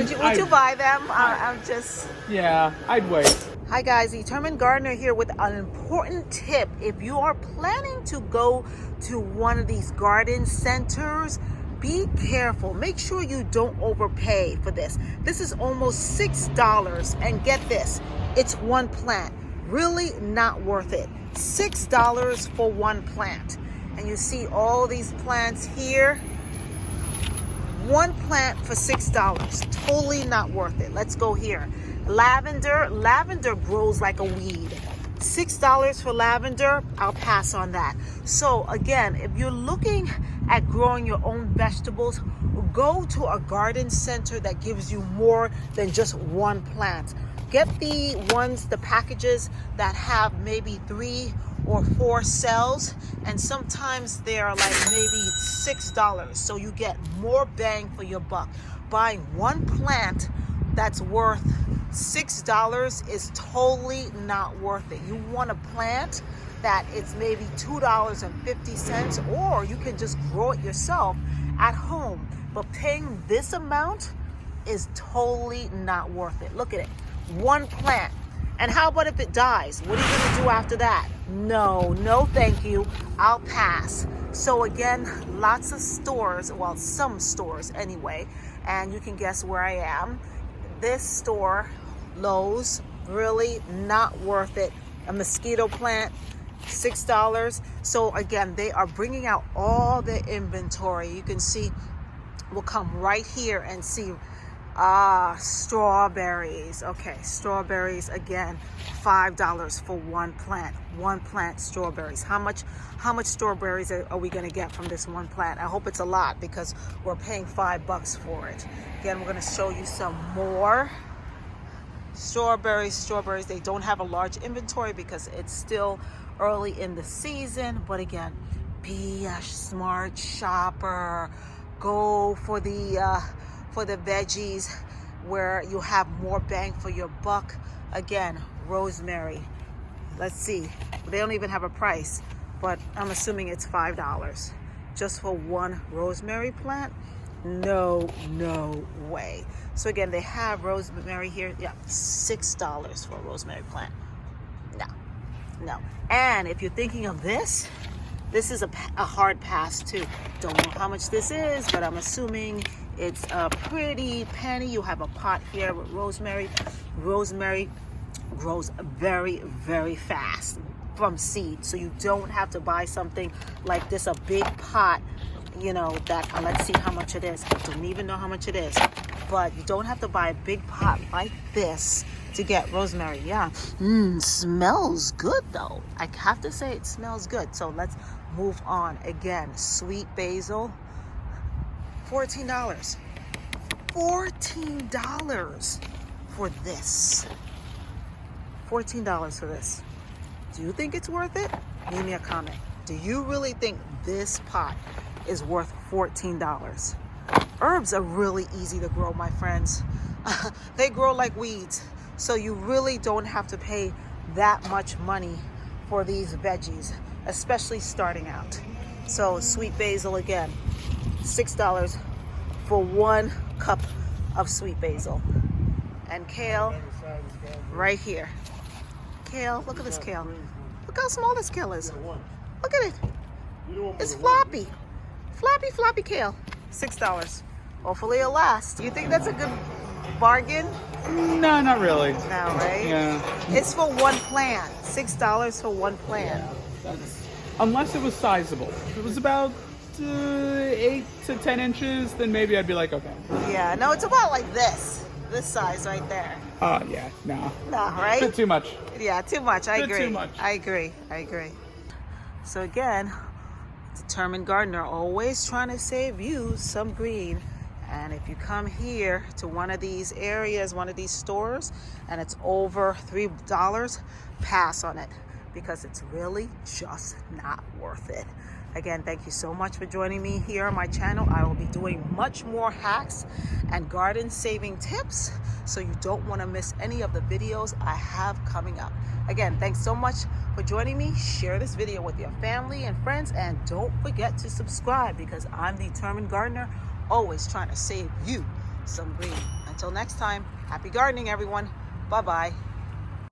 Would you buy them? I'm just... Yeah, I'd wait. Hi guys, Determined Gardener here with an important tip. If you are planning to go to one of these garden centers, be careful. Make sure you don't overpay for this. This is almost $6, and get this, it's one plant. Really not worth it. $6 for one plant. And you see all these plants here. One plant for $6. Totally not worth it. Let's go here. Lavender grows like a weed. $6 for lavender, I'll pass on that. So again, if you're looking at growing your own vegetables, go to a garden center that gives you more than just one plant. Get the packages that have maybe 3 or 4 cells, and sometimes they're like maybe $6. So you get more bang for your buck. Buying one plant that's worth $6 is totally not worth it. You want a plant that it's maybe $2.50, or you can just grow it yourself at home. But paying this amount is totally not worth it. Look at it. One plant. And how about if it dies? What are you going to do after that? No, thank you. I'll pass. So again, lots of stores, well, some stores anyway, and you can guess where I am. This store, Lowe's, really not worth it. A mosquito plant, $6. So again, they are bringing out all the inventory. You can see, we'll come right here and see strawberries. Okay, strawberries again, $5 for one plant. One plant strawberries. How much strawberries are we going to get from this one plant? I hope it's a lot, because we're paying $5 for it. Again, we're going to show you some more strawberries. They don't have a large inventory because it's still early in the season. But again, be a smart shopper. Go for the veggies where you have more bang for your buck. Again, rosemary. Let's see. They don't even have a price, but I'm assuming it's $5 just for one rosemary plant. No way. So again, they have rosemary here. Yeah, $6 for a rosemary plant. No. And if you're thinking of this is a hard pass too. Don't know how much this is, but I'm assuming it's a pretty penny. You have a pot here with rosemary. Rosemary grows very, very fast from seed. So you don't have to buy something like this, a big pot, that, let's see how much it is. I don't even know how much it is. But you don't have to buy a big pot like this to get rosemary. Yeah, smells good though. I have to say it smells good. So let's move on. Again, sweet basil, $14. $14 for this. $14 for this. Do you think it's worth it? Leave me a comment. Do you really think this pot is worth $14? Herbs are really easy to grow, my friends. They grow like weeds. So you really don't have to pay that much money for these veggies, especially starting out. So sweet basil, again, $6 for 1 cup of sweet basil. And kale, right here. Kale, look at this kale. Look how small this kale is. Look at it. It's floppy. Floppy kale. $6. Hopefully it'll last. Do you think that's a good bargain? No, not really. No, right? Yeah. It's for one plant. $6 for one plant. Unless it was sizable. If it was about 8 to 10 inches, then maybe I'd be like, okay. Yeah, no, it's about like this size right there. Oh, yeah, no. No, right? Bit too much. Yeah, too much. I agree. Too much. I agree. So again, Determined Gardener, always trying to save you some green. And if you come here to one of these areas, one of these stores, and it's over $3, pass on it, because it's really just not worth it. Again, thank you so much for joining me here on my channel. I will be doing much more hacks and garden saving tips, so you don't want to miss any of the videos I have coming up. Again, thanks so much for joining me. Share this video with your family and friends, and don't forget to subscribe, because I'm the Determined Gardener, always trying to save you some green. Until next time, happy gardening, everyone. Bye-bye.